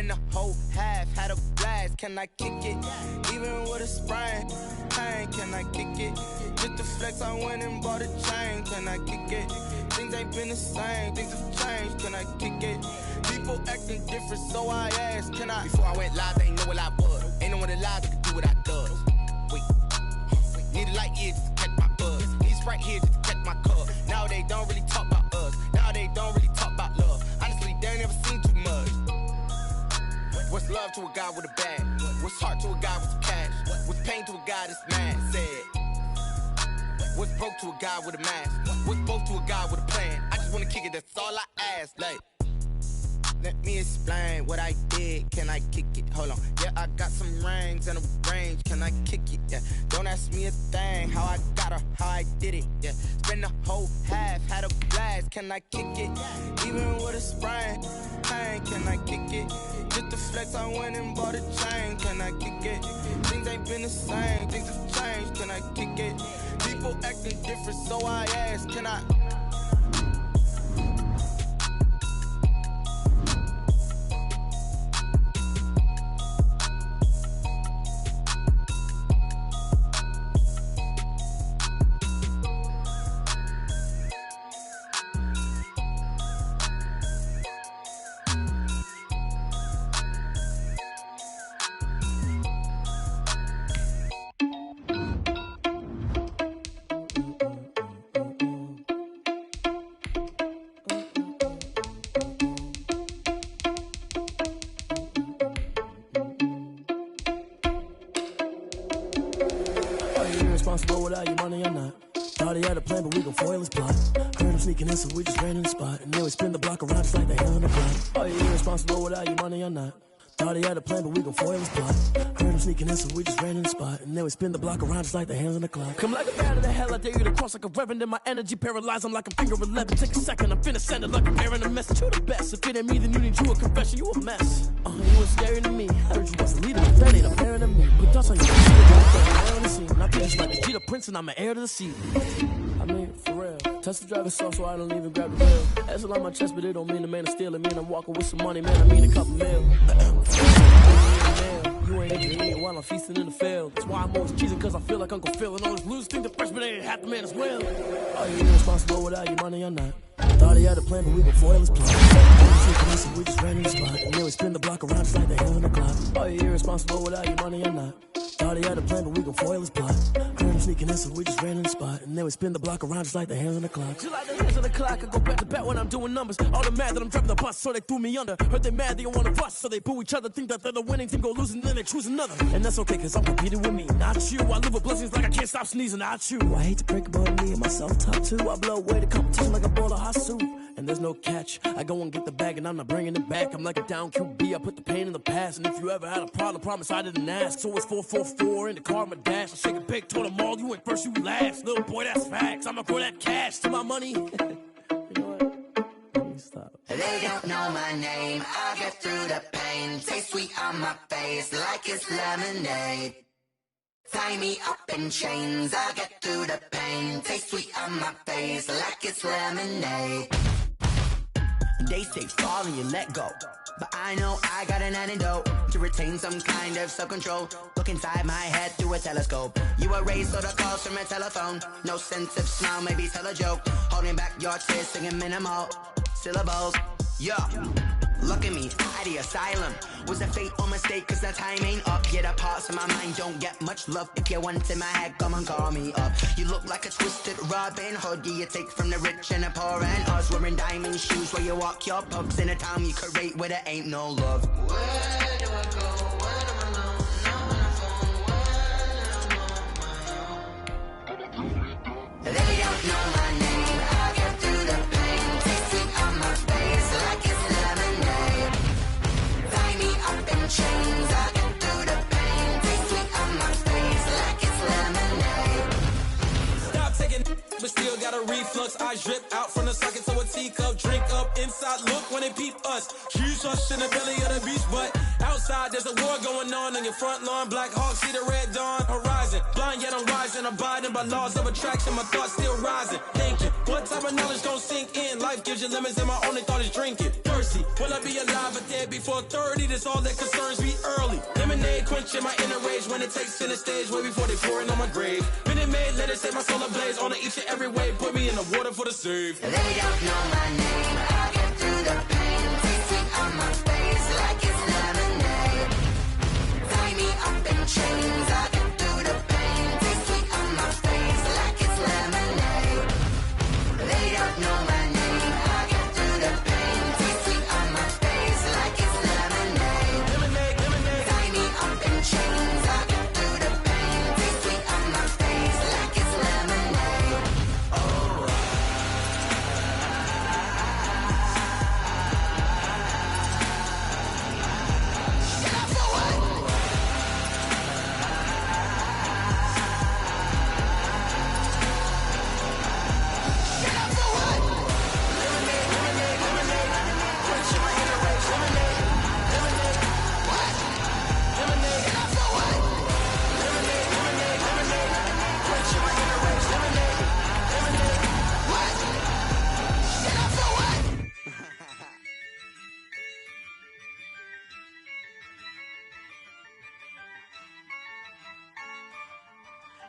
Spend the whole half, had a blast. Can I kick it? Even with a sprain, pain, can I kick it? Just to flex, I went and bought a chain. Can I kick it? Things ain't been the same, things have changed. Can I kick it? People acting different, so I asked, can I? Before I went live, they ain't know what I was. Ain't no one alive that could do what I does. Wait, need a light year just to catch my buzz. Need Sprite here just to catch my cup. Now they don't really talk about us. Now they don't really talk about love. Honestly, they ain't never seen too much. What's love to a guy with a bag? What's heart to a guy with some cash? What's pain to a guy that's mad? Said. What's broke to a guy with a mask? What's both to a guy with a plan? I just wanna kick it, that's all I ask. Like, let me explain what I did. Can I kick it? Hold on. Yeah, I got some rings and a range. Can I kick it? Yeah. Don't ask me a thing. How I got her, how I did it. Yeah. Spend the whole half, had a blast. Can I kick it? Even with a sprain, pain. Can I kick it? Just to flex, I went and bought a chain. Can I kick it? Things ain't been the same. Things have changed. Can I kick it? People acting different, so I ask, can I? Responsible without your money or not. Thought he had a plan, but we gon' foil his plot. Heard him sneaking in, so we just ran in the spot. And then we spin the block around just like the hell in the block. Are you irresponsible without your money or not? Thought he had a plan, but we gon' foil his plot. Heard him sneaking in, so we just ran in the spot. And then we spin the block around just like the hands on the clock. Come like a bat of the hell, I dare you to cross like a reverend. In my energy paralyzed, I'm like a finger 11. Take a second, I'm finna send it like a bearing a message. You the best, if it ain't me, then you need you a confession. You a mess. You was scary to me. Heard you was the leader, but that ain't apparent to me. Put thoughts on your on the scene. I think it's like the Jeter Prince, and I'm an heir to the seat. I mean, for real. Touch the driver's soft, so I don't even grab the wheel. That's a lot on my chest, but it don't mean the man is stealing. Mean I'm walking with some money, man. I mean a couple mil. You ain't even eating while I'm feasting in the field. That's why I'm always cheesing, cause I feel like Uncle Phil. And all those losers think the freshman ain't half the man as well. Are you irresponsible without your money or not? Thought he had a plan, but we gon' foil his plot. We just ran in the spot. And then we spin the block around just like the hell in the clock. Are you irresponsible without your money or not? Thought he had a plan, but we gon' foil his plot. Heard him sneaking in, so we just ran in the spot. And then we spin the block around just like the hands on the clock. Just like the hands on the clock, I go back to back when I'm doing numbers. All the mad that I'm driving the bus, so they threw me under. Heard they mad, they don't wanna bust, so they boo each other. Think that they're the winning team, go losing, then they choose another. And that's okay, cause I'm competing with me, not you. I live with blessings like I can't stop sneezing, not you. I hate to break about me and my self-talk too. I blow away the competition like a bowl of hot soup. And there's no catch. I go and get the bag and I'm not bringing it back. I'm like a down QB, I put the pain in the past. And if you ever had a problem, promise I didn't ask. So it's 444 in the car, my dash. I shake a big, told them all, you went first, you last. Little boy, that's facts. I'ma throw that cash to my money. You know what? Stop. They don't know my name, I'll get through the pain. Taste sweet on my face like it's lemonade. Tie me up in chains, I'll get through the pain. Taste sweet on my face like it's lemonade. They say fall and you let go, but I know I got an antidote to retain some kind of self-control. Look inside my head through a telescope. You erase all the calls from a telephone. No sense of smile, maybe tell a joke. Holding back your tears, singing minimal syllables. Yeah, look at me, at the asylum. Was a fate or mistake, cause the time ain't up. Yeah, the parts of my mind don't get much love. If you want in my head, come and call me up. You look like a twisted Robin Hood. Yeah, you take from the rich and the poor and us. Wearing diamond shoes where you walk your pugs in a town you create where there ain't no love. Where do I go when I'm alone? Now on the phone when I'm on my own. They don't know my name, I'll get through the pain. Taste sweet on my face like it's lemonade. Tie me up in chains, I'll get through the pain. Taste sweet on my face like it's lemonade. Stop taking but still got a reflux. I drip out from the socket to a teacup. Drink up inside, look when they peep us. Huge us in the belly of the beach, but out Outside, there's a war going on your front lawn. Black Hawk, see the red dawn horizon. Blind yet I'm rising, abiding by laws of attraction. My thoughts still rising. Thinking, what type of knowledge gon' sink in? Life gives you lemons and my only thought is drinking. Thirsty, will I be alive or dead before 30? That's all that concerns me early. Lemonade quenching my inner rage when it takes center stage way before they pour it on my grave. Minute Maid, let it set my soul ablaze on each and every way. Put me in the water for the save. They don't know my name. I'll get through the pain. Taste sweet on my face like it's lemonade. Tie me up in chains. I'll get through the pain. Taste sweet on my face like it's lemonade. They don't know my name. I'll get through the pain. Taste sweet on my face like it's lemonade. Lemonade, lemonade. Tie me up in chains. I'll get through the pain. Taste sweet on my face like it's lemonade.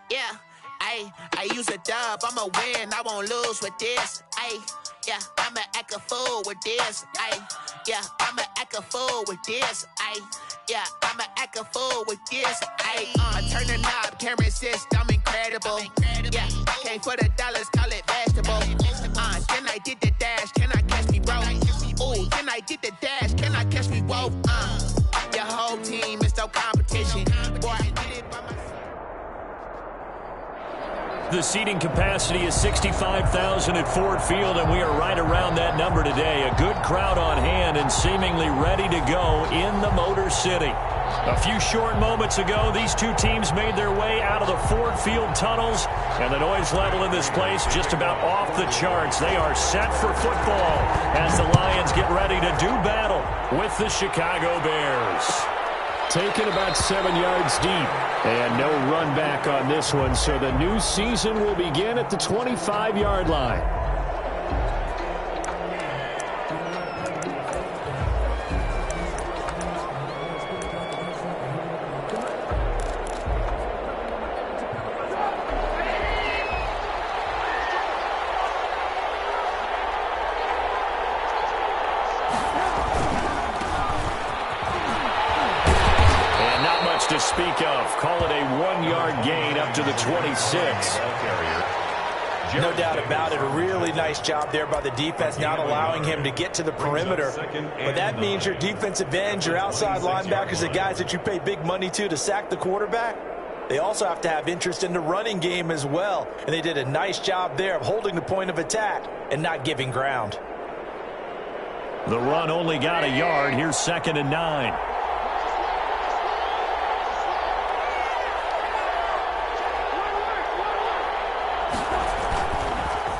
Yeah, I use a dub, I'ma win, I won't lose with this. Yeah, I'ma act a fool with this. Yeah, I'ma act a fool with this. Yeah, I'ma act a fool with this. Turn the knob, camera assist, I'm incredible. Yeah, came for the dollars, call it vegetable. Then I did the dash, can I catch me, bro? Ooh, then I did the dash, can I catch me, whoa? Your whole team is no competition. Boy, I did it by myself. The seating capacity is 65,000 at Ford Field, and we are right around that number today. A good crowd on hand and seemingly ready to go in the Motor City. A few short moments ago, these two teams made their way out of the Ford Field tunnels, and the noise level in this place just about off the charts. They are set for football as the Lions get ready to do battle with the Chicago Bears. Taken about 7 yards deep, and no run back on this one, so the new season will begin at the 25-yard line. To speak of, call it a 1-yard gain up to the 26. No doubt about it. A really nice job there by the defense, not allowing him to get to the perimeter. But that means your defensive ends, your outside linebackers, the guys that you pay big money to sack the quarterback, they also have to have interest in the running game as well. And they did a nice job there of holding the point of attack and not giving ground. The run only got a yard. Here's 2nd and 9.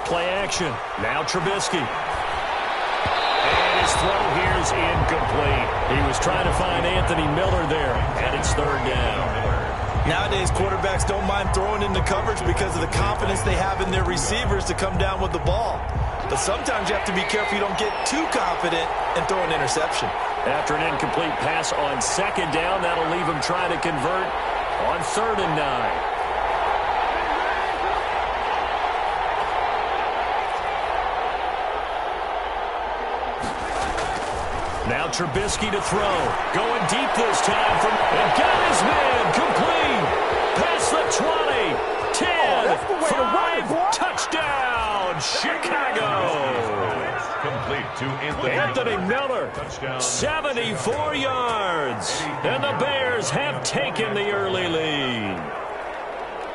Play action. Now Trubisky. And his throw here is incomplete. He was trying to find Anthony Miller there, and it's 3rd down. Nowadays, quarterbacks don't mind throwing into coverage because of the confidence they have in their receivers to come down with the ball. But sometimes you have to be careful you don't get too confident and throw an interception. After an incomplete pass on 2nd down, that'll leave him trying to convert on 3rd and 9. Now Trubisky to throw. Going deep this time from and got his man complete. Past the 20. 10. 5. Touchdown, Chicago. Complete to Anthony Miller. 74 yards. And the Bears have taken the early lead.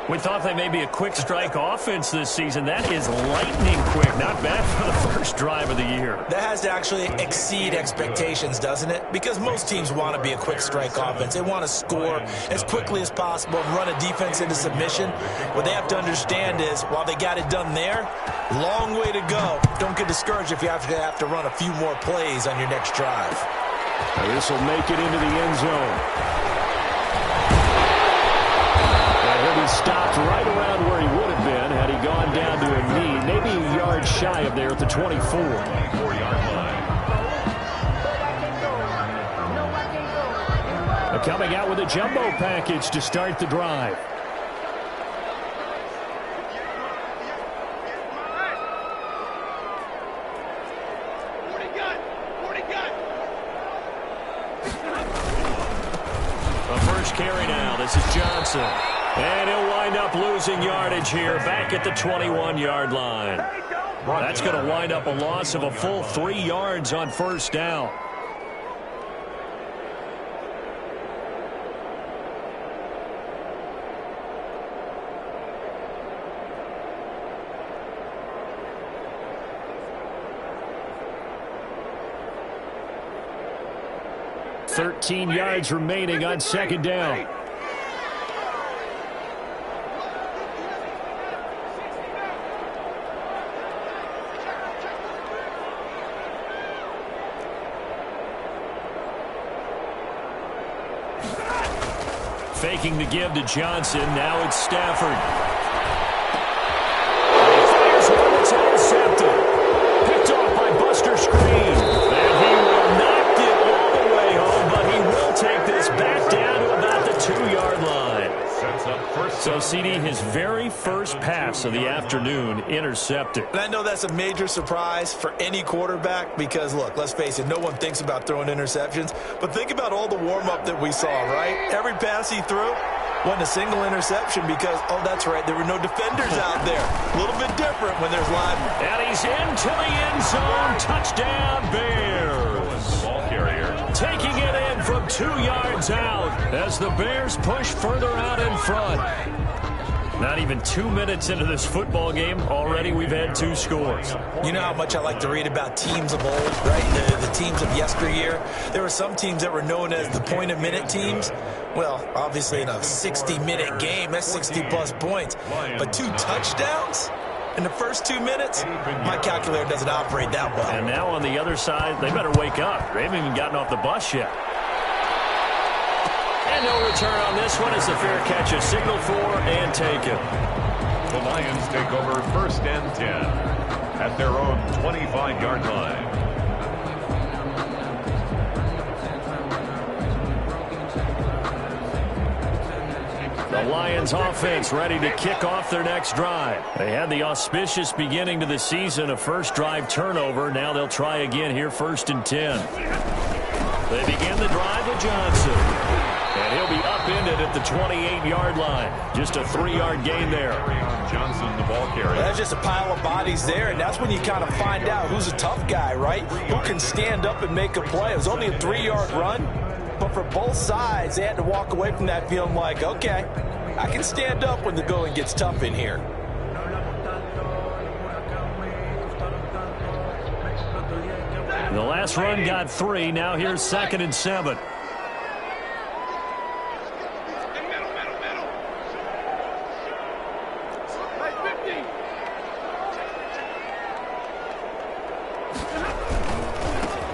We thought they may be a quick strike offense this season. That is lightning quick. Not bad for the first drive of the year. That has to actually exceed expectations, doesn't it? Because most teams want to be a quick strike offense. They want to score as quickly as possible and run a defense into submission. What they have to understand is, while they got it done there, long way to go. Don't get discouraged if you have to run a few more plays on your next drive. This will make it into the end zone. And he'll be stopped right around where he would have been had he gone down to a knee, maybe a yard shy of there at the 24. Coming out with a jumbo package to start the drive. A first carry now. This is Johnson. And he'll wind up losing yardage here back at the 21-yard line. That's going to wind up a loss of a full 3 yards on first down. Thirteen yards remaining on second down. Faking the give to Johnson. Now it's Stafford. He fires one. It's intercepted. Picked off by Buster Screen. And he will not get all the way home, but he will take this back down to about the 2-yard line. So, CD, his very first pass of the afternoon intercepted. And I know that's a major surprise for any quarterback because, look, let's face it, no one thinks about throwing interceptions. But think about all the warm-up that we saw, right? Every pass he threw wasn't a single interception because, oh, that's right, there were no defenders out there. A little bit different when there's linemen. And he's into the end zone. Touchdown, Bears. Ball carrier. Taking it in from 2 yards out as the Bears push further out in front. Not even 2 minutes into this football game, already we've had 2 scores. You know how much I like to read about teams of old, right? The teams of yesteryear. There were some teams that were known as the point-a-minute teams. Well, obviously in a 60-minute game, that's 60-plus points. But 2 touchdowns in the first 2 minutes? My calculator doesn't operate that well. And now on the other side, they better wake up. They haven't even gotten off the bus yet. And no return on this one as the fair catch is signaled for and taken. The Lions take over 1st and 10 at their own 25-yard line. The Lions offense ready to kick off their next drive. They had the auspicious beginning to the season, a first drive turnover. Now they'll try again here 1st and 10. They begin the drive with Johnson. And he'll be upended at the 28-yard line. Just a 3-yard gain there. Johnson, the ball carrier. That's just a pile of bodies there, and that's when you kind of find out who's a tough guy, right? Who can stand up and make a play. It was only a 3-yard run, but for both sides, they had to walk away from that feeling like, okay, I can stand up when the going gets tough in here. The last run got 3. Now here's 2nd and 7.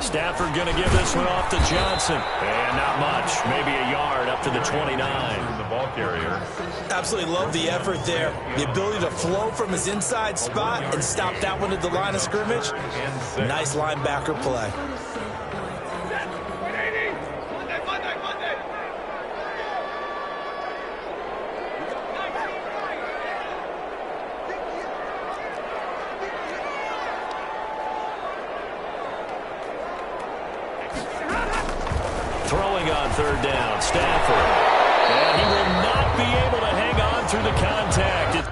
Stafford going to give this one off to Johnson. And not much. Maybe a yard up to the 29. The ball carrier. Absolutely love the effort there. The ability to flow from his inside spot and stop that one at the line of scrimmage. Nice linebacker play. Throwing on 3rd down, Stafford. And he will not be able to hang on through the contact.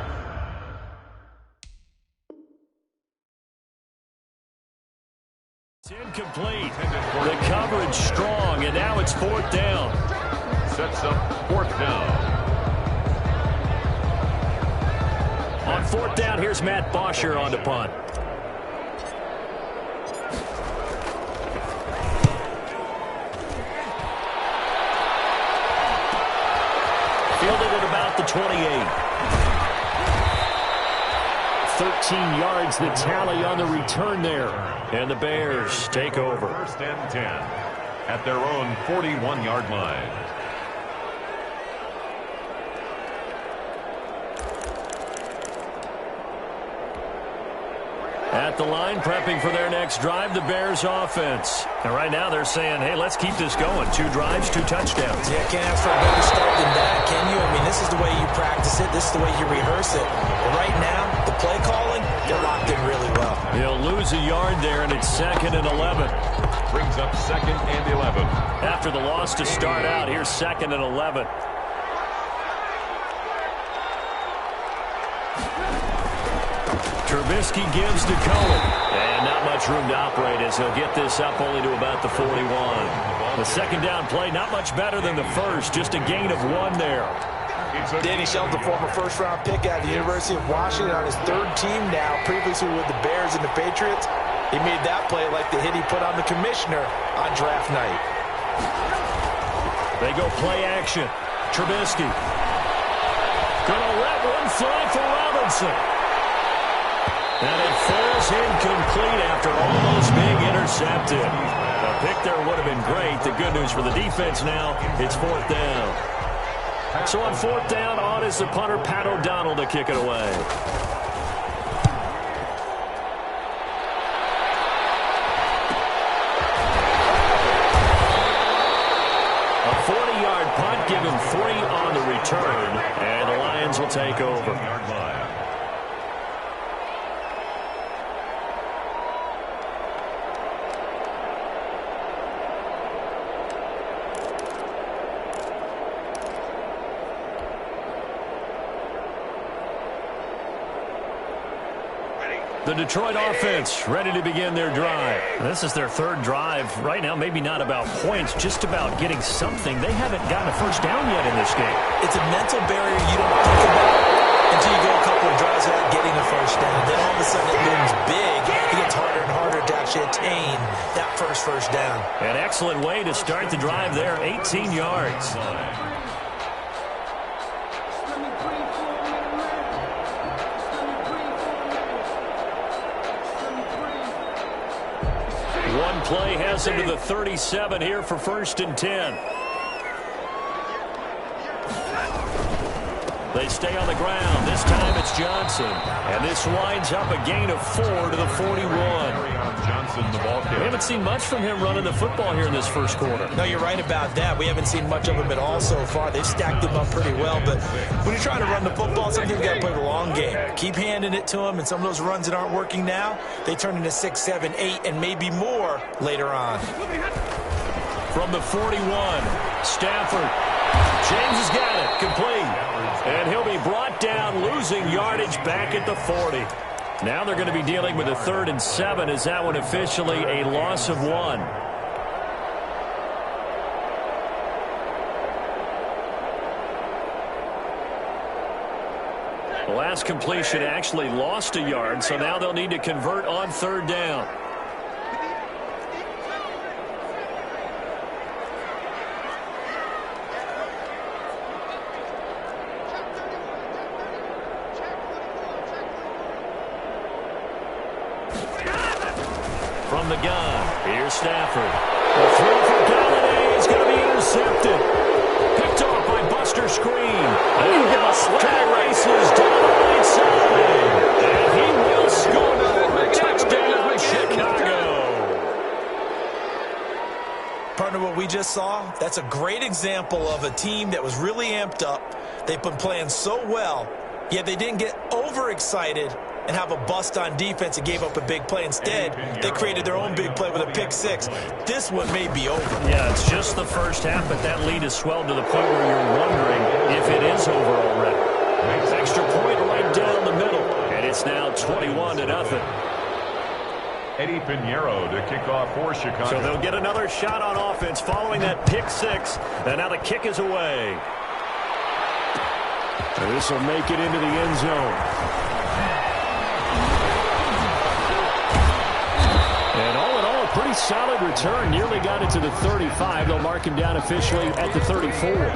It's incomplete. The coverage strong, and now it's 4th down. Sets up 4th down. On 4th down, here's Matt Bosher on to punt. Fielded at about the 28. 13 yards the tally on the return there. And the Bears take over. 1st and 10. at their own 41-yard line. At the line, prepping for their next drive, the Bears offense. And right now they're saying, hey, let's keep this going. 2 drives, 2 touchdowns. Yeah, can't ask for a better start than that, can you? I mean, this is the way you practice it. This is the way you rehearse it. But right now, the play calling, they're locked in really well. He'll lose a yard there, and it's 2nd and 11. Brings up 2nd and 11. After the loss to start out, here's 2nd and 11. Trubisky gives to Cohen. And not much room to operate as he'll get this up only to about the 41. The second down play, not much better than the first. Just a gain of 1 there. Danny Shelton, the former first-round pick out of the University of Washington, on his 3rd team now, previously with the Bears and the Patriots. He made that play like the hit he put on the commissioner on draft night. They go play action. Trubisky. Gonna let one fly for Robinson. And it falls incomplete after almost being intercepted. A pick there would have been great. The good news for the defense now, it's 4th down. So on 4th down, on is the punter, Pat O'Donnell, to kick it away. A 40-yard punt, give him 3 on the return, and the Lions will take over. The Detroit offense ready to begin their drive. This is their 3rd drive. Right now, maybe not about points, just about getting something. They haven't gotten a first down yet in this game. It's a mental barrier you don't think about until you go a couple of drives without getting a first down. Then all of a sudden it looms big. It gets harder and harder to actually attain that first down. An excellent way to start the drive there, 18 yards. One play has him to the 37 here for 1st and 10. They stay on the ground. This time it's Johnson. And this winds up a gain of 4 to the 41. Johnson, the ball carrier. We haven't seen much from him running the football here in this first quarter. No, you're right about that. We haven't seen much of him at all so far. They've stacked him up pretty well. But when you're trying to run the football, sometimes you've got to play the long game. Keep handing it to him, and some of those runs that aren't working now, they turn into 6, 7, 8, and maybe more later on. From the 41, Stafford. James has got it. Complete. And he'll be brought down, losing yardage back at the 40. Now they're going to be dealing with a 3rd and 7. Is that one officially a loss of 1? The last completion actually lost a yard, so now they'll need to convert on 3rd down. From the gun, here's Stafford. The throw for Galladay is going to be intercepted. Picked off by Buster Screen. And Buster races down the right side. And he will score. Touchdown, Chicago. Partner, what we just saw, that's a great example of a team that was really amped up. They've been playing so well, yet they didn't get overexcited and have a bust on defense and gave up a big play. Instead, they created their own big play with a pick 6. This one may be over. Yeah, it's just the first half, but that lead has swelled to the point where you're wondering if it is over already. Extra point right down the middle, and it's now 21-0. Eddie Pinheiro to kick off for Chicago. So they'll get another shot on offense following that pick 6, and now the kick is away. And this will make it into the end zone. And all in all, a pretty solid return. Nearly got it to the 35. They'll mark him down officially at the 34.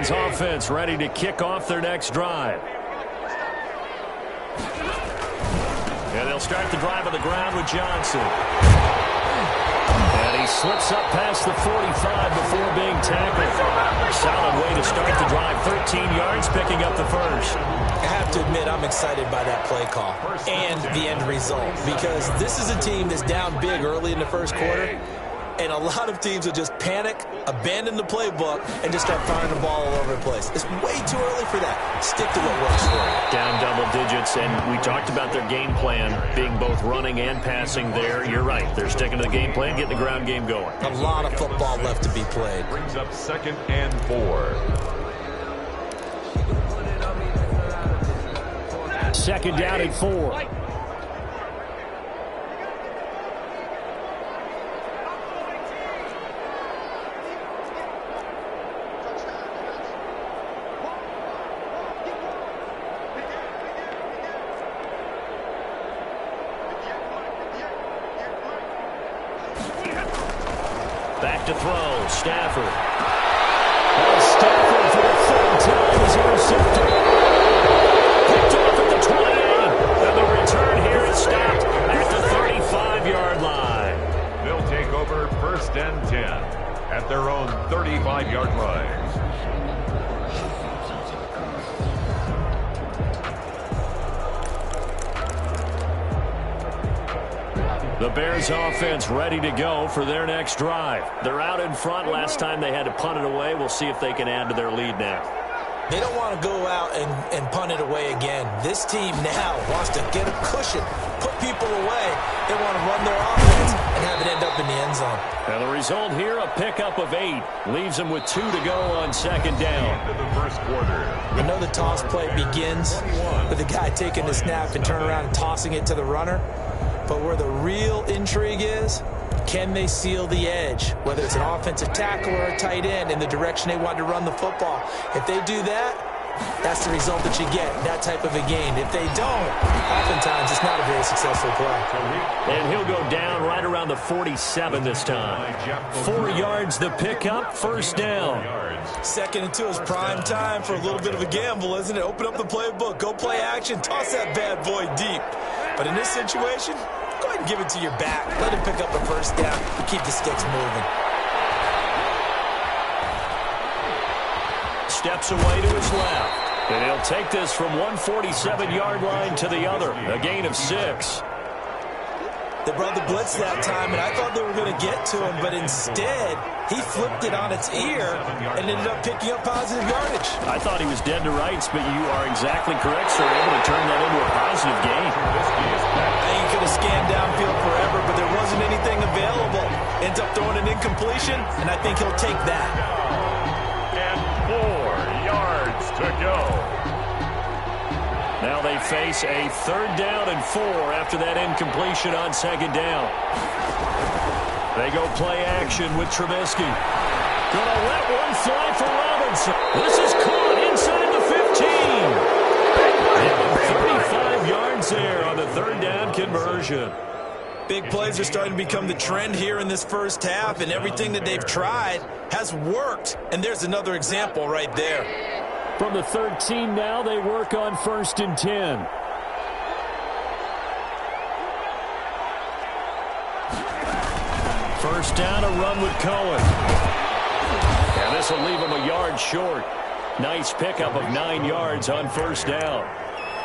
Lions offense ready to kick off their next drive. And they'll start the drive on the ground with Johnson. And he slips up past the 45 before being tackled. Solid way to start the drive. 13 yards, picking up the first. I have to admit, I'm excited by that play call and the end result, because this is a team that's down big early in the first quarter, and a lot of teams will just panic, abandon the playbook, and just start firing the ball all over the place. It's way too early for that. Stick to what works for you. Down double digits, and we talked about their game plan being both running and passing there. You're right. They're sticking to the game plan, getting the ground game going. A lot of football left to be played. Brings up 2nd and 4. Second down and 4. Back to throw. Stafford. And Stafford for the third time is intercepted. Picked off at the 28. And the return here is stopped at the 35-yard line. They'll take over 1st and 10 at their own 35-yard line. The Bears offense ready to go for their next drive. They're out in front. Last time they had to punt it away. We'll see if they can add to their lead now. They don't want to go out and punt it away again. This team now wants to get a cushion, put people away. They want to run their offense and have it end up in the end zone. And the result here, a pickup of 8. Leaves them with 2 to go on second down. Into the first quarter. You know the toss play begins with the guy taking the snap and turning around and tossing it to the runner. But where the real intrigue is, can they seal the edge, whether it's an offensive tackle or a tight end, in the direction they want to run the football? If they do that, that's the result that you get, that type of a game. If they don't, oftentimes it's not a very successful play. And he'll go down right around the 47 this time. 4 yards the pickup, first down. 2nd and 2 is prime time for a little bit of a gamble, isn't it? Open up the playbook, go play action, toss that bad boy deep. But in this situation, go ahead and give it to your back. Let him pick up a first down and keep the sticks moving. Steps away to his left. And he'll take this from one 47-yard line to the other. A gain of 6. They brought the blitz that time, and I thought they were going to get to him, but instead, he flipped it on its ear and ended up picking up positive yardage. I thought he was dead to rights, but you are exactly correct, sir. Able to turn that into a positive gain. He could have scanned downfield forever, but there wasn't anything available. Ends up throwing an incompletion, and I think he'll take that. And 4 yards to go. Now they face a 3rd down and 4 after that incompletion on second down. They go play action with Trubisky. Gonna let one fly for Robinson. This is caught inside the 15. And 35 yards there on the 3rd down conversion. Big plays are starting to become the trend here in this first half, and everything that they've tried has worked. And there's another example right there. From the 13 now, they work on 1st and 10. First down, a run with Cohen. And this will leave him a yard short. Nice pickup of 9 yards on first down.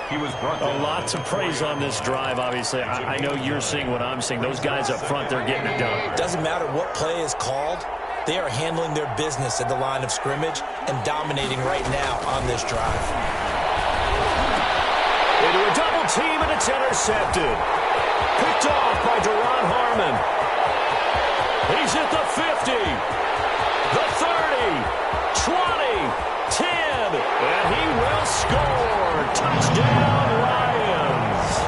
He was lots of praise on this drive, obviously. I know you're seeing what I'm seeing. Those guys up front, they're getting it done. Doesn't matter what play is called. They are handling their business at the line of scrimmage and dominating right now on this drive. Into a double team, and it's intercepted. Picked off by Deron Harmon. He's at the 50, the 30, 20, 10, and he will score. Touchdown, Lions.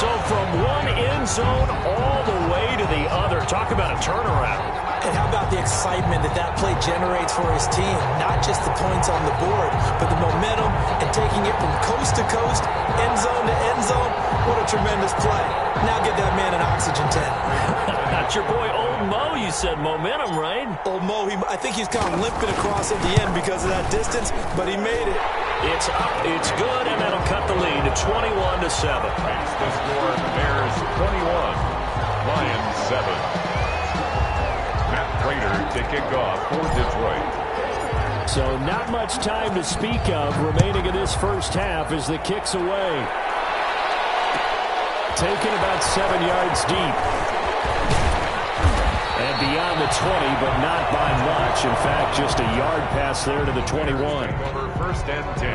So from one end zone all the way to the other. Talk about a turnaround. And how about the excitement that play generates for his team? Not just the points on the board, but the momentum and taking it from coast to coast, end zone to end zone. What a tremendous play. Now give that man an oxygen tent. That's your boy Old Mo, you said. Momentum, right? Old Mo, I think he's kind of limping across at the end because of that distance, but he made it. It's up, it's good, and that'll cut the lead to 21-7. Makes the score, the Bears 21, Lions 7. Matt Prater to kick off for Detroit. So not much time to speak of remaining in this first half as the kick's away. Taken about 7 yards deep. And beyond the 20, but not by much. In fact, just a yard pass there to the 21. Over first and 10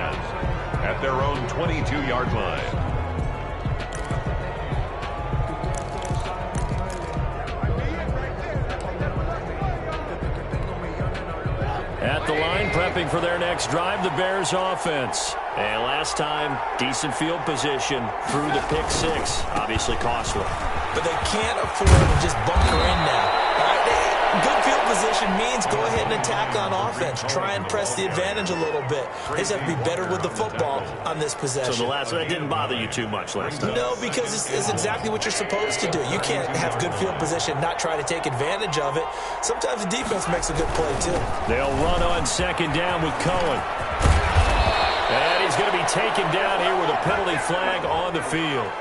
at their own 22-yard line. At the line, prepping for their next drive, the Bears offense. And last time, decent field position through the pick six. Obviously costly. But they can't afford to just bunker in now. Good field position means go ahead and attack on offense. Try and press the advantage a little bit. They just have to be better with the football on this possession. So that didn't bother you too much last time? No, because it's exactly what you're supposed to do. You can't have good field position, not try to take advantage of it. Sometimes the defense makes a good play, too. They'll run on second down with Cohen. And he's going to be taken down here with a penalty flag on the field.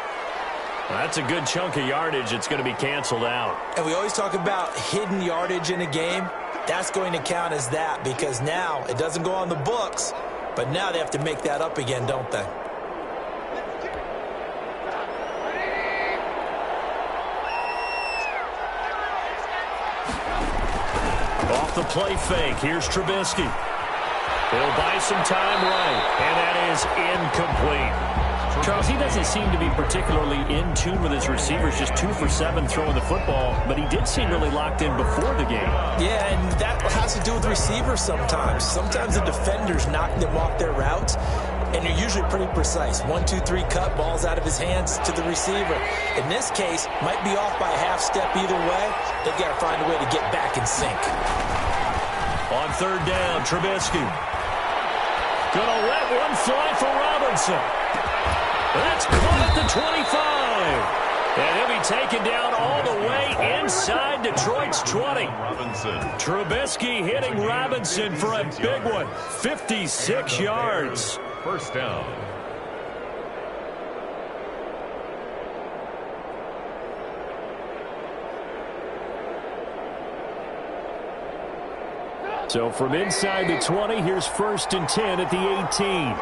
That's a good chunk of yardage. It's going to be canceled out. And we always talk about hidden yardage in a game. That's going to count as that because now it doesn't go on the books, but now they have to make that up again, don't they? Off the play fake. Here's Trubisky. He'll buy some time right, and that is incomplete. Charles, he doesn't seem to be particularly in tune with his receivers, just 2 for 7 throwing the football, but he did seem really locked in before the game. Yeah, and that has to do with receivers sometimes. Sometimes the defenders knock them off their routes, and you're usually pretty precise. 1, 2, 3 cut, balls out of his hands to the receiver. In this case, might be off by a half step either way. They've got to find a way to get back in sync. On third down, Trubisky. Gonna let one fly for Robinson. That's caught at the 25. And he'll be taken down all the way inside Detroit's 20. Trubisky hitting Robinson for a big one. 56 yards. First down. So from inside the 20, here's first and 10 at the 18.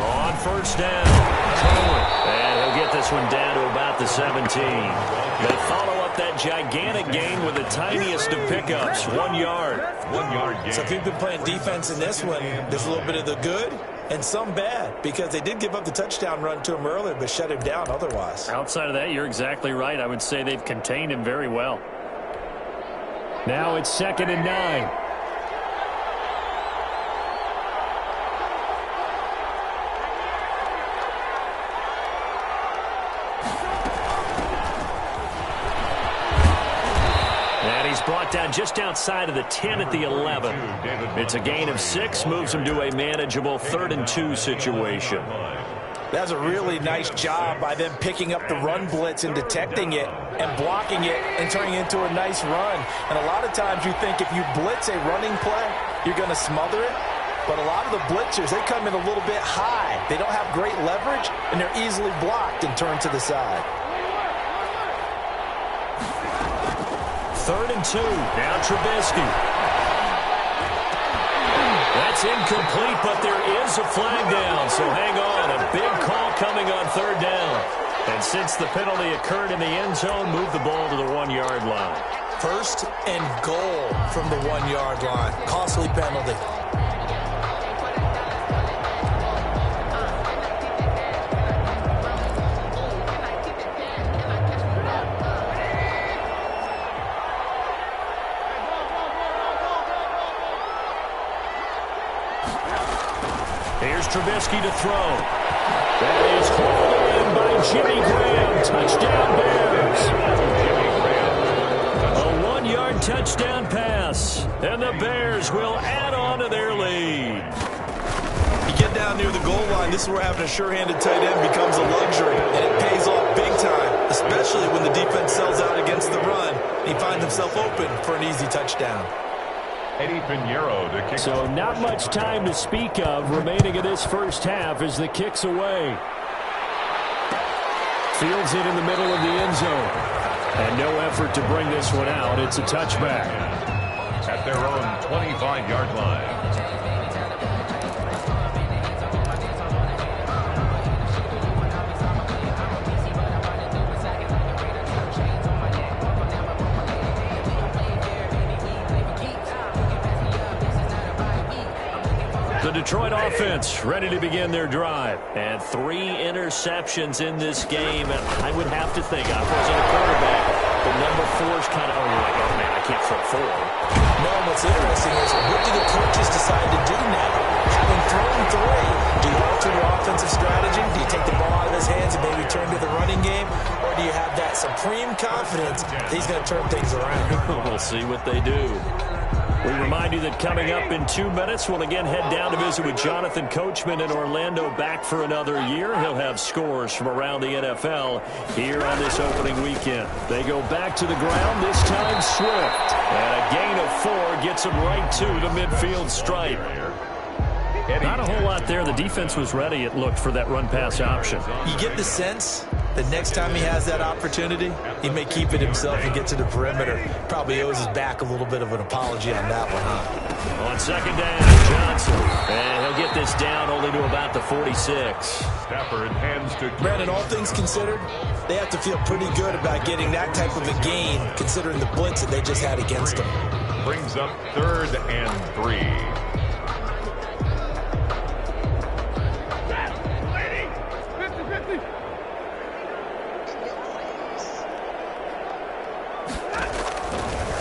On first down, and he'll get this one down to about the 17. They follow up that gigantic gain with the tiniest of pickups, 1 yard. 1 yard gain. So if you've been playing defense in this one, there's a little bit of the good and some bad because they did give up the touchdown run to him earlier but shut him down otherwise. Outside of that, you're exactly right. I would say they've contained him very well. Now it's 2nd and 9. And he's brought down just outside of the 10 at the 11. It's a gain of 6, moves him to a manageable 3rd and 2 situation. That's a really nice job by them picking up the run blitz and detecting it and blocking it and turning it into a nice run. And a lot of times you think if you blitz a running play, you're going to smother it. But a lot of the blitzers, they come in a little bit high. They don't have great leverage, and they're easily blocked and turned to the side. 3rd and 2. Now Trubisky. That's incomplete, but there is a flag down, so hang on. A big call coming on 3rd down. And since the penalty occurred in the end zone, move the ball to the 1 yard line. 1st and goal from the 1 yard line. Costly penalty. Here's Trubisky to throw. That is hauled in by Jimmy Graham. Touchdown Bears. A 1 yard touchdown pass. And the Bears will add on to their lead. You get down down near the goal line, this is where having a sure-handed tight end becomes a luxury, and it pays off big time, especially when the defense sells out against the run. He finds himself open for an easy touchdown. Eddie Pinheiro to kick. So not much time to speak of remaining in this first half as the kick's away. Fields it in the middle of the end zone. And no effort to bring this one out. It's a touchback. At their own 25-yard line. The Detroit offense ready to begin their drive. And 3 interceptions in this game. And I would have to think, I wasn't a quarterback, but number 4 is kind of, oh, you're like, oh, man, I can't throw 4. No, what's interesting is what do the coaches decide to do now? Having thrown 3, do you alter your offensive strategy? Do you take the ball out of his hands and maybe turn to the running game? Or do you have that supreme confidence that he's going to turn things around? We'll see what they do. We remind you that coming up in 2 minutes, we'll again head down to visit with Jonathan Coachman in Orlando, back for another year. He'll have scores from around the NFL here on this opening weekend. They go back to the ground, this time Swift. And a gain of 4 gets him right to the midfield stripe. Not a whole lot there. The defense was ready, it looked, for that run-pass option. You get the sense that next time he has that opportunity, he may keep it himself and get to the perimeter. Probably owes his back a little bit of an apology on that one, huh? On second down, Johnson. And he'll get this down only to about the 46. Stafford hands to Brandon, all things considered, they have to feel pretty good about getting that type of a gain, considering the blitz that they just had against them. brings up 3rd and 3.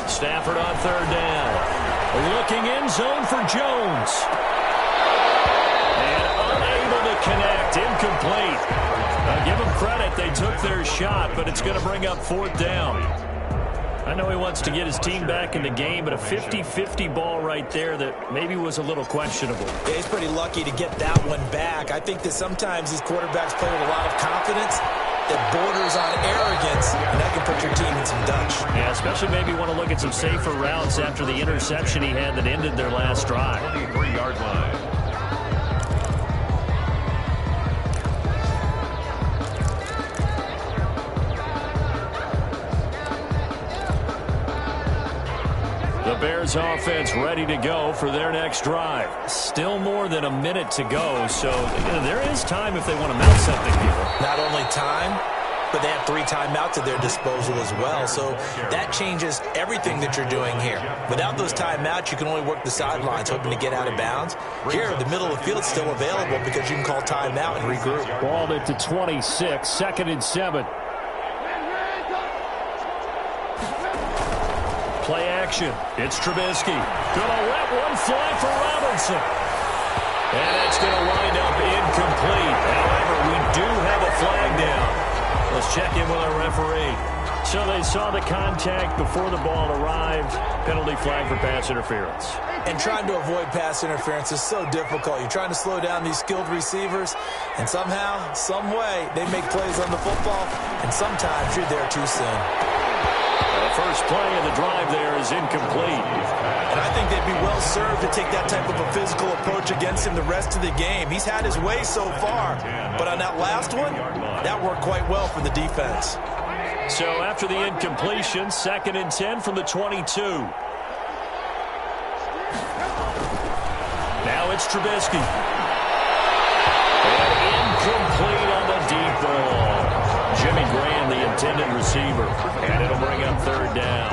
Stafford on 3rd down. Looking in zone for Jones. And unable to connect. Incomplete. Give them credit. They took their shot, but it's going to bring up 4th down. I know he wants to get his team back in the game, but a 50-50 ball right there that maybe was a little questionable. Yeah, he's pretty lucky to get that one back. I think that sometimes these quarterbacks play with a lot of confidence that borders on arrogance, and that can put your team in some Dutch. Yeah, especially maybe want to look at some safer routes after the interception he had that ended their last drive. 23-yard line. The Bears offense ready to go for their next drive. Still more than a minute to go, so there is time if they want to mount something here. Not only time, but they have 3 timeouts at their disposal as well, so that changes everything that you're doing here. Without those timeouts, you can only work the sidelines, hoping to get out of bounds. Here, the middle of the field's still available because you can call timeout and regroup. Ball at the 26, 2nd and 7. Play action. It's Trubisky. Gonna let one fly for Robinson. And it's going to wind up incomplete. However, we do have a flag down. Let's check in with our referee. So they saw the contact before the ball arrived. Penalty flag for pass interference. And trying to avoid pass interference is so difficult. You're trying to slow down these skilled receivers, and somehow, some way, they make plays on the football, and sometimes you're there too soon. The first play of the drive there is incomplete. And I think they'd be well served to take that type of a physical approach against him the rest of the game. He's had his way so far, but on that last one, that worked quite well for the defense. So after the incompletion, 2nd and 10 from the 22. Now it's Trubisky. And incomplete on the deep ball. Jimmy Graham, the intended receiver, and it'll bring up 3rd down.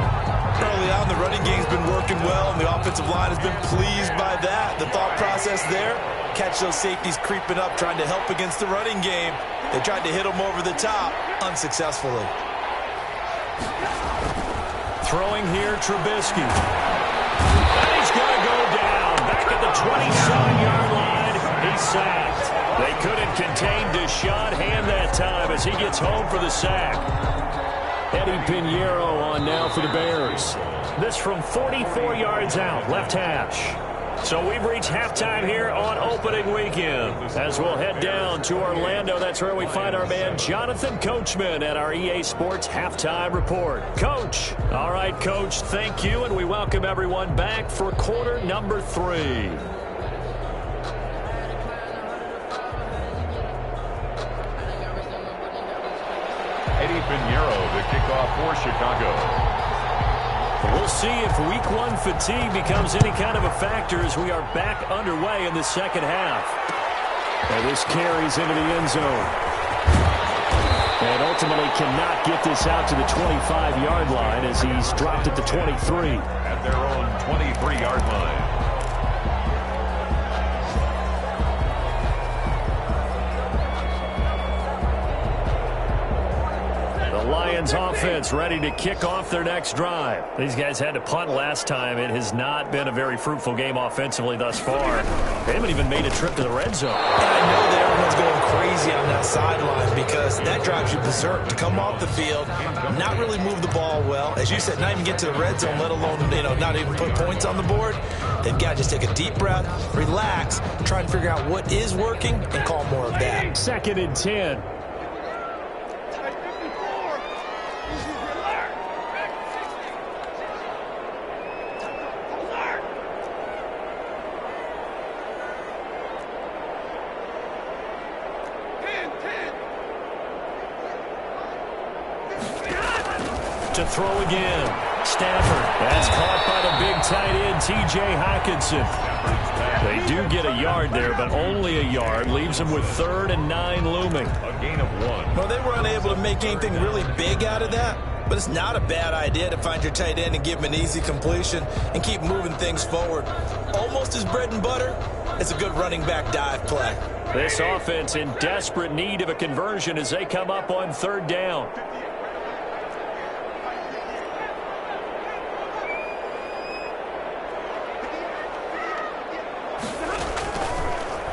Early on, the running game's been working well, and the offensive line has been pleased by that. The thought process there, catch those safeties creeping up, trying to help against the running game. They tried to hit them over the top, unsuccessfully. Throwing here, Trubisky. And he's going to go down. Back at the 27-yard line, he's sacked. They couldn't contain Deshaun Hand that time as he gets home for the sack. Eddie Pinheiro on now for the Bears. This from 44 yards out, left hash. So we've reached halftime here on opening weekend. As we'll head down to Orlando, that's where we find our man Jonathan Coachman at our EA Sports Halftime Report. Coach. All right, Coach, thank you, and we welcome everyone back for quarter number 3. Eddie Pinheiro to kick off for Chicago. We'll see if week 1 fatigue becomes any kind of a factor as we are back underway in the second half. And this carries into the end zone. And ultimately cannot get this out to the 25-yard line as he's dropped at the 23. At their own 23-yard line. Lions offense ready to kick off their next drive. These guys had to punt last time. It has not been a very fruitful game offensively thus far. They haven't even made a trip to the red zone. And I know that everyone's going crazy on that sideline because that drives you berserk to come off the field, not really move the ball well. As you said, not even get to the red zone, let alone, not even put points on the board. They've got to just take a deep breath, relax, try and figure out what is working, and call more of that. 2nd and 10. To throw again. Stafford. That's caught by the big tight end, T.J. Hockenson. They do get a yard there, but only a yard. Leaves them with 3rd and 9 looming. A gain of 1. Well, they were unable to make anything really big out of that, but it's not a bad idea to find your tight end and give him an easy completion and keep moving things forward. Almost his bread and butter. It's a good running back dive play. This offense in desperate need of a conversion as they come up on 3rd down.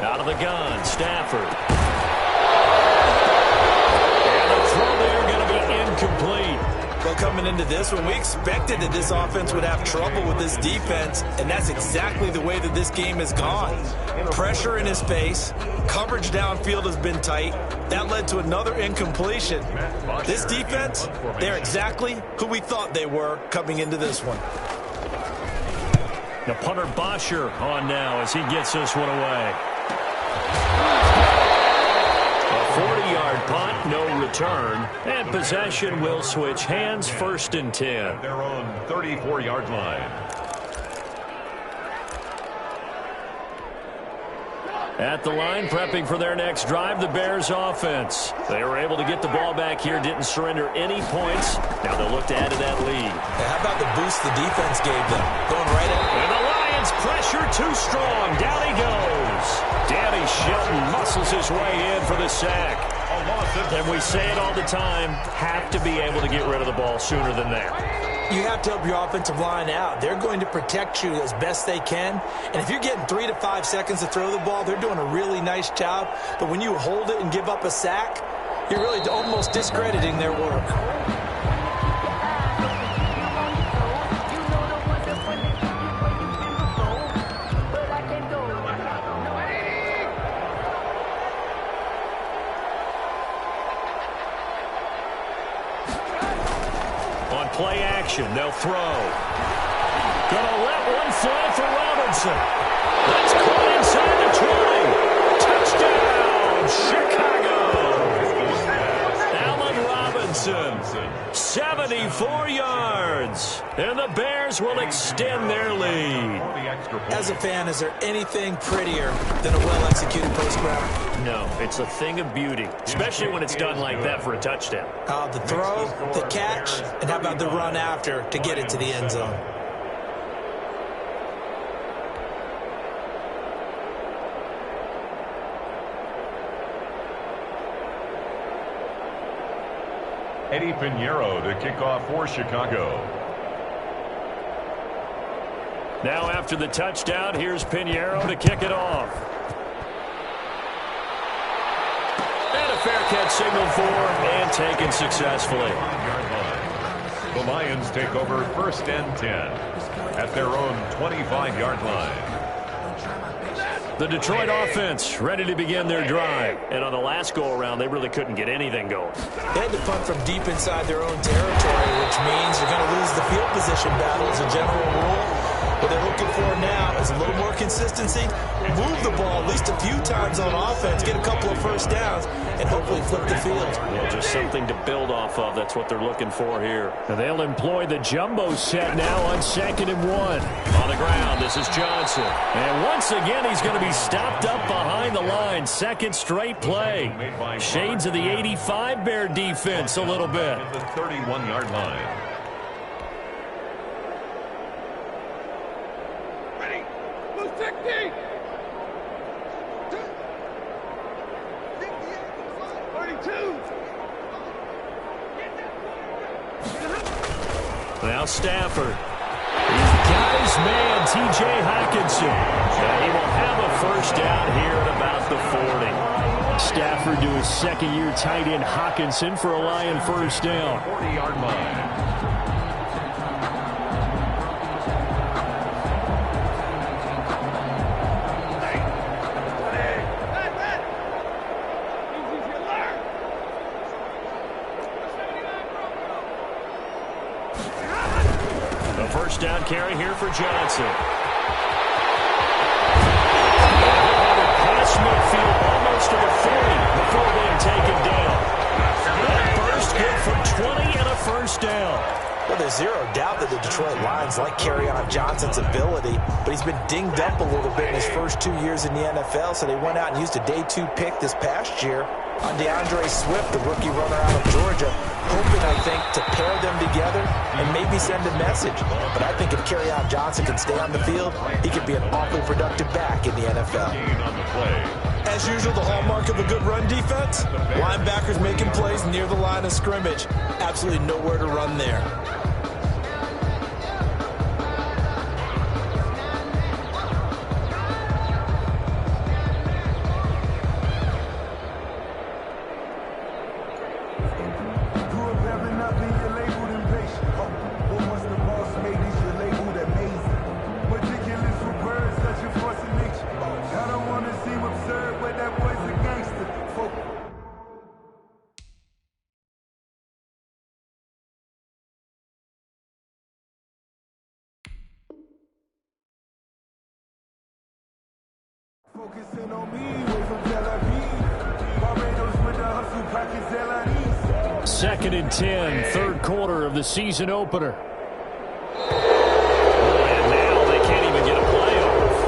Out of the gun, Stafford. And the throw there going to be incomplete. Well, coming into this one, we expected that this offense would have trouble with this defense, and that's exactly the way that this game has gone. Pressure in his face, coverage downfield has been tight. That led to another incompletion. This defense, they're exactly who we thought they were coming into this one. The punter Bosher on now as he gets this one away. A 40-yard punt, no return, and possession will switch hands, 1st and 10. Their own 34-yard line. At the line, prepping for their next drive, the Bears offense. They were able to get the ball back here, didn't surrender any points. Now they'll look to add to that lead. How about the boost the defense gave them? Going right at and the Lions pressure too strong. Down he goes. Danny Shelton muscles his way in for the sack. And we say it all the time, have to be able to get rid of the ball sooner than that. You have to help your offensive line out. They're going to protect you as best they can. And if you're getting 3 to 5 seconds to throw the ball, they're doing a really nice job. But when you hold it and give up a sack, you're really almost discrediting their work. Play action, they'll throw. Gonna let one fly for Robinson. That's caught inside the 20. Chicago. Allen Robinson, 74 yards. And the Bears will extend their lead. As a fan, is there anything prettier than a well-executed post grab? No, it's a thing of beauty, especially when it's done like that for a touchdown. The throw, the catch, and how about the run after to get it to the end zone? Eddie Pinheiro to kick off for Chicago. Now after the touchdown, here's Pinheiro to kick it off. And a fair catch signaled for and taken successfully. The Lions take over 1st and 10 at their own 25-yard line. The Detroit offense ready to begin their drive. And on the last go-around, they really couldn't get anything going. They had to punt from deep inside their own territory, which means you're going to lose the field position battle as a general rule. What they're looking for now is a little more consistency, move the ball at least a few times on offense, get a couple of first downs, and hopefully flip the field. Well, just something to build off of. That's what they're looking for here. And they'll employ the jumbo set now on 2nd and 1. On the ground, this is Johnson. And once again, he's going to be stopped up behind the line. Second straight play. Shades of the 85 Bear defense a little bit. At the 31-yard line. Technique! 32! Now Stafford. He's got his man, T.J. Hockenson. And he will have a first down here at about the 40. Stafford to his second-year tight end Hockenson for a Lion first down. 40-yard line. First down carry here for Johnson. Pass midfield almost to the 40 before being taken down. That burst good for 20 and a first down. Well, there's zero doubt that the Detroit Lions like Kerryon Johnson's ability, but he's been dinged up a little bit in his first 2 years in the NFL, so they went out and used a day 2 pick this past year on DeAndre Swift, the rookie runner out of Georgia, hoping, I think, to pair them together and maybe send a message. But I think if Kerryon Johnson can stay on the field, he could be an awfully productive back in the NFL. As usual, the hallmark of a good run defense, linebackers making plays near the line of scrimmage. Absolutely nowhere to run there. Focusing on me, way from Tel Aviv. Barbados with the hustle, pockets LIDs. 2nd and 10, third quarter of the season opener. And now they can't even get a play off.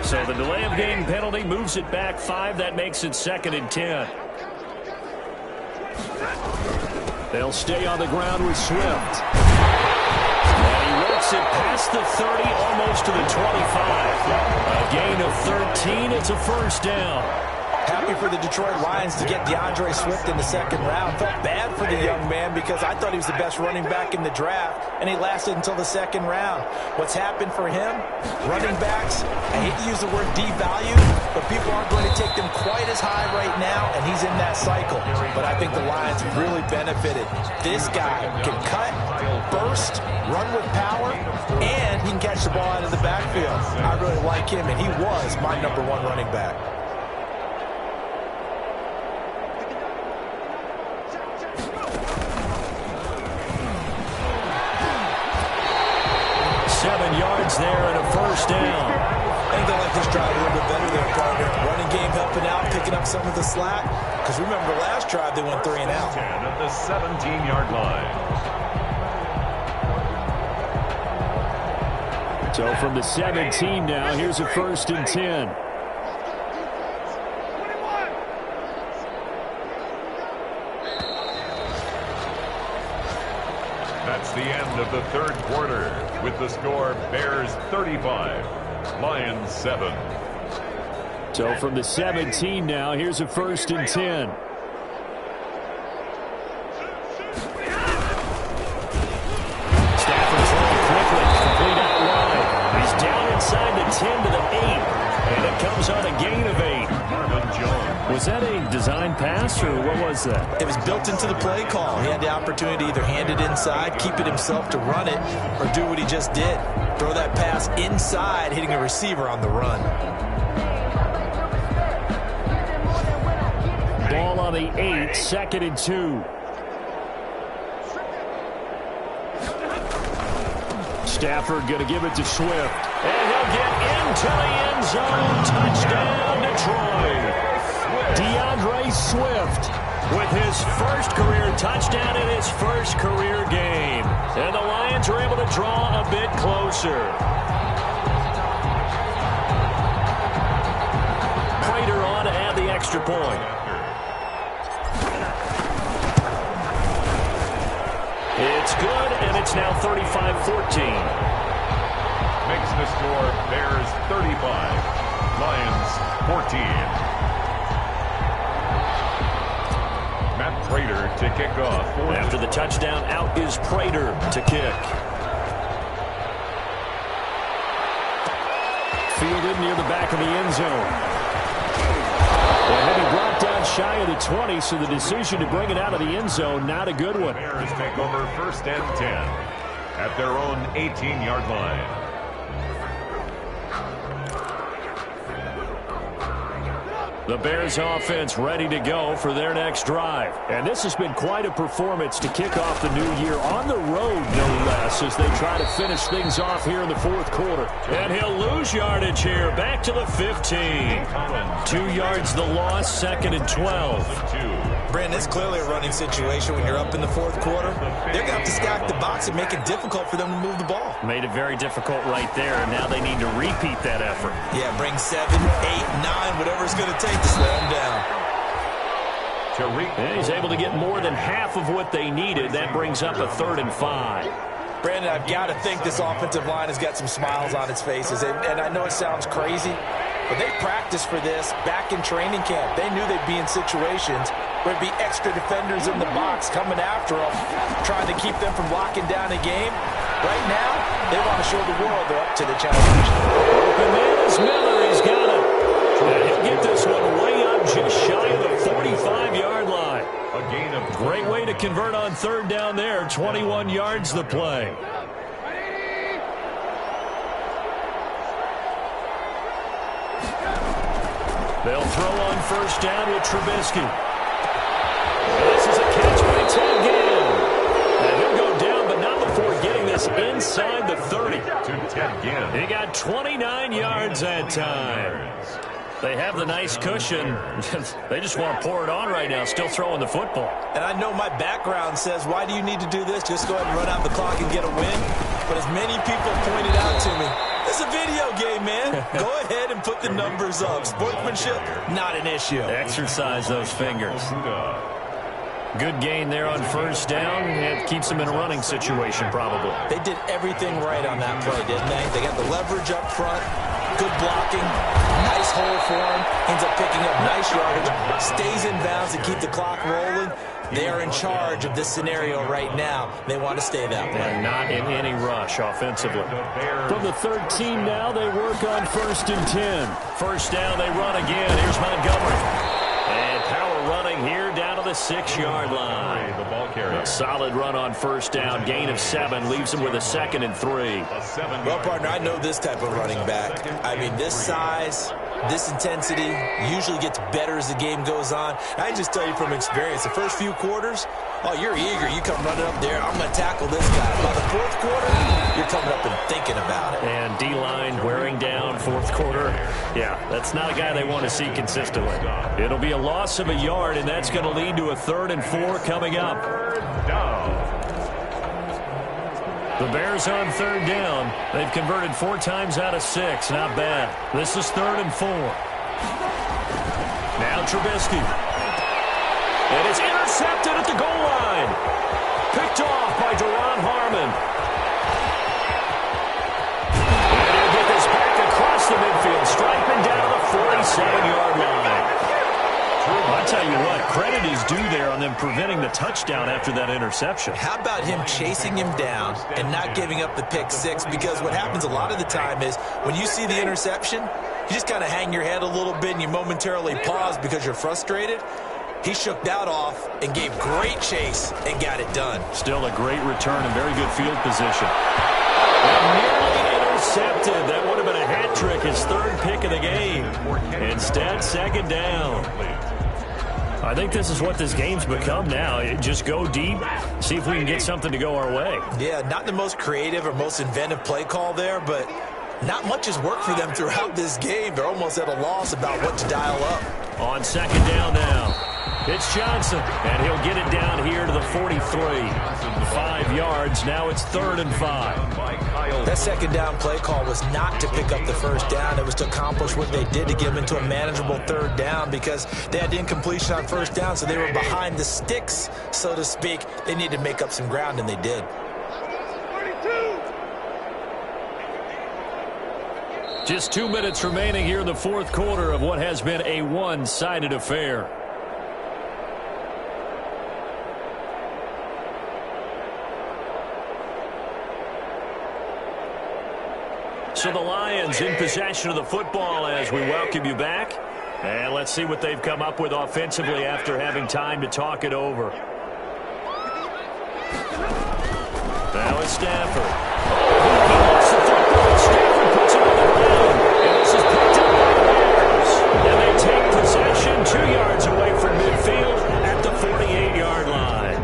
So the delay of game penalty moves it back 5. That makes it 2nd and 10. They'll stay on the ground with Swift. And he works it past the 30, almost to the 25. A gain of 13. It's a first down. Happy for the Detroit Lions to get DeAndre Swift in the second round. Felt bad for the young man because I thought he was the best running back in the draft, and he lasted until the second round. What's happened for him? Running backs, I hate to use the word devalued, but people aren't going to take them quite as high right now, and he's in that cycle. But I think the Lions really benefited. This guy can cut, burst, run with power, and he can catch the ball out of the backfield. I really like him, and he was my #1 running back. There and a first down. I think they'll like this drive a little bit better there, partner. Running game helping out, picking up some of the slack. Because remember, last drive they went 3 and out. 10 at the 17-yard line. So from the 17 now, here's a 1st and 10. That's the end of the third quarter with the score Bears 35, Lions 7. So from the 17 now, here's a 1st and 10. Stafford throwing quickly, complete out wide. He's down inside the 10 to the 8, and it comes on a gain of 8. Marvin Jones With Was that a design pass, or what was that? It was built into the play call. He had the opportunity to either hand it inside, keep it himself to run it, or do what he just did. Throw that pass inside, hitting a receiver on the run. Ball on the 8, 2nd and 2. Stafford going to give it to Swift. And he'll get into the end zone. Touchdown, Detroit. DeAndre Swift with his first career touchdown in his first career game. And the Lions are able to draw a bit closer. Prater on to add the extra point. It's good, and it's now 35-14. Makes the score Bears 35, Lions 14. Matt Prater to kick off. After the touchdown, out is Prater to kick. Fielded near the back of the end zone. And then he brought down shy of the 20, so the decision to bring it out of the end zone, not a good one. Bears take over 1st and 10 at their own 18-yard line. The Bears offense ready to go for their next drive. And this has been quite a performance to kick off the new year on the road, no less, as they try to finish things off here in the 4th quarter. And he'll lose yardage here, back to the 15. 2 yards the loss, 2nd and 12. Brandon, it's clearly a running situation when you're up in the 4th quarter. They're going to have to stack the box and make it difficult for them to move the ball. Made it very difficult right there, and now they need to repeat that effort. Yeah, bring 7, 8, 9, whatever it's going to take to slow them down. And he's able to get more than half of what they needed. That brings up a 3rd and 5. Brandon, I've got to think this offensive line has got some smiles on its faces. And I know it sounds crazy, but they practiced for this back in training camp. They knew they'd be in situations where it'd be extra defenders in the box coming after them, trying to keep them from locking down a game. Right now, they want to show the world they're up to the challenge. Open man is Miller. He's got it. And he'll get this one way up just shy of the 45-yard line. A gain of great way to convert on 3rd down there. 21 yards the play. They'll throw on 1st down with Trubisky. This is a catch by Ted Ginn. And he'll go down, but not before getting this inside the 30. To Ted Ginn. He got 29 yards that time. They have the nice cushion. They just want to pour it on right now, still throwing the football. And I know my background says, why do you need to do this? Just go ahead and run out the clock and get a win. But as many people pointed out to me, it's a video game, man. Go ahead and put the numbers up. Sportsmanship, not an issue. Exercise those fingers. Good gain there on 1st down. It keeps them in a running situation, probably. They did everything right on that play, didn't they? They got the leverage up front, good blocking, nice hole for him, ends up picking up nice yardage, stays in bounds to keep the clock rolling. They are in charge of this scenario right now. They want to stay that way. And not in any rush offensively. From the 13 now, they work on 1st and 10. 1st down, they run again. Here's Montgomery. And power running here down to the 6-yard line. The ball carrier. A solid run on 1st down. Gain of 7 leaves them with a 2nd and 3. Well, partner, I know this type of running back. I mean, this size, this intensity usually gets better as the game goes on. I just tell you from experience, the first few quarters, oh, you're eager. You come running up there, I'm going to tackle this guy. By the 4th quarter, you're coming up and thinking about it. And D-line wearing down 4th quarter. Yeah, that's not a guy they want to see consistently. It'll be a loss of a yard, and that's going to lead to a 3rd and 4 coming up. The Bears on 3rd down. They've converted 4 times out of 6. Not bad. This is 3rd and 4. Now Trubisky. And it's intercepted at the goal line. Picked off by Deron Harmon. And he'll get this back across the midfield. Strikeman down to the 47-yard line. I tell you what, credit is due there on them preventing the touchdown after that interception. How about him chasing him down and not giving up the pick six? Because what happens a lot of the time is when you see the interception, you just kind of hang your head a little bit and you momentarily pause because you're frustrated. He shook that off and gave great chase and got it done. Still a great return and very good field position. And nearly intercepted. That would have been a hat trick, his third pick of the game. Instead, second down. I think this is what this game's become now. Just go deep, see if we can get something to go our way. Yeah, not the most creative or most inventive play call there, but not much has worked for them throughout this game. They're almost at a loss about what to dial up. On second down now. It's Johnson, and he'll get it down here to the 43. 5 yards. Now it's 3rd and 5. That second down play call was not to pick up the first down. It was to accomplish what they did to get them into a manageable 3rd down because they had incompletion on first down, so they were behind the sticks, so to speak. They needed to make up some ground, and they did. Just 2 minutes remaining here in the fourth quarter of what has been a one-sided affair. So the Lions in possession of the football as we welcome you back. And let's see what they've come up with offensively after having time to talk it over. Now it's Stafford. Stafford puts it on the ground. And this is picked up by the Bears. And they take possession 2 yards away from midfield at the 48-yard line.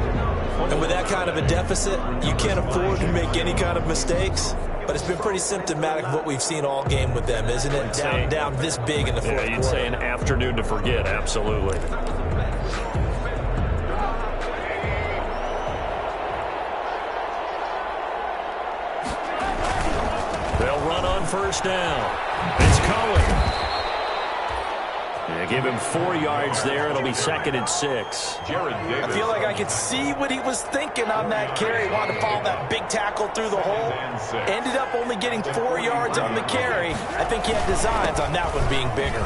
And with that kind of a deficit, you can't afford to make any kind of mistakes. But it's been pretty symptomatic of what we've seen all game with them, isn't it? Down this big in the fourth quarter. You'd say an afternoon to forget, absolutely. They'll run on first down. It's Cohen. Give him 4 yards there. It'll be 2nd and 6. I feel like I could see what he was thinking on that carry. He wanted to follow that big tackle through the hole. Ended up only getting 4 yards on the carry. I think he had designs on that one being bigger.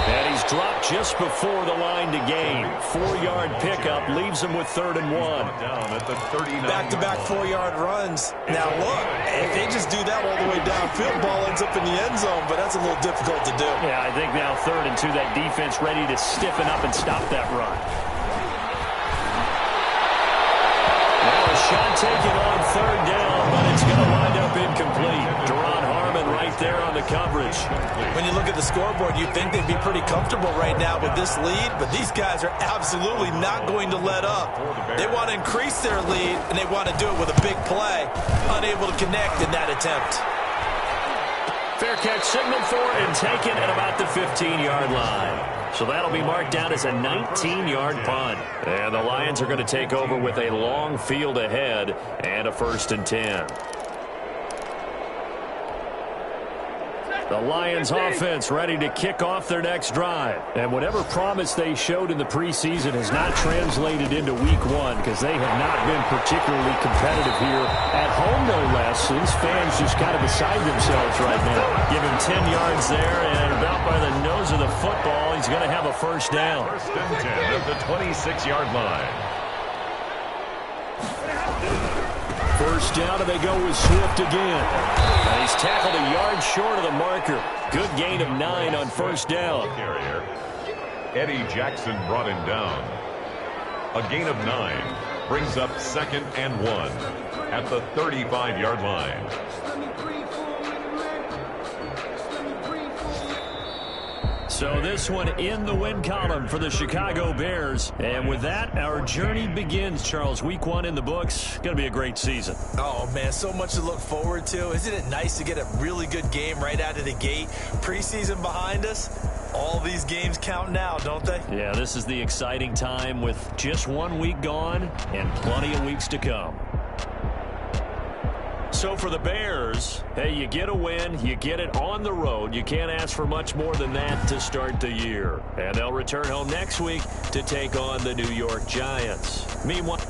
And he's dropped just before the line to gain. 4-yard pickup leaves him with 3rd and 1. Back-to-back 4-yard runs. Now look, if they just do that all the way downfield, ball ends up in the end zone, but that's a little difficult to do. Yeah, I think now 3rd and 2, that defense ready to stiffen up and stop that run. Now a shot taken on 3rd down, but it's going to wind up incomplete. Duron Harmon right there on the coverage. When you look at the scoreboard, you'd think they'd be pretty comfortable right now with this lead, but these guys are absolutely not going to let up. They want to increase their lead, and they want to do it with a big play. Unable to connect in that attempt. Fair catch signaled for and taken at about the 15-yard line. So that'll be marked down as a 19-yard punt. And the Lions are going to take over with a long field ahead and a 1st and 10. The Lions offense ready to kick off their next drive. And whatever promise they showed in the preseason has not translated into week 1 because they have not been particularly competitive here at home, no less. So these fans just kind of beside themselves right now. Give him 10 yards there, and about by the nose of the football, he's going to have a 1st down. 1st and 10 at the 26-yard line. 1st down, and they go with Swift again. And he's tackled a yard short of the marker. Good gain of 9 on 1st down. Carrier. Eddie Jackson brought him down. A gain of 9 brings up 2nd and 1 at the 35-yard line. So this one in the win column for the Chicago Bears. And with that, our journey begins, Charles. Week 1 in the books. Going to be a great season. Oh, man, so much to look forward to. Isn't it nice to get a really good game right out of the gate? Preseason behind us. All these games count now, don't they? Yeah, this is the exciting time with just 1 week gone and plenty of weeks to come. So for the Bears, hey, you get a win, you get it on the road. You can't ask for much more than that to start the year. And they'll return home next week to take on the New York Giants. Meanwhile...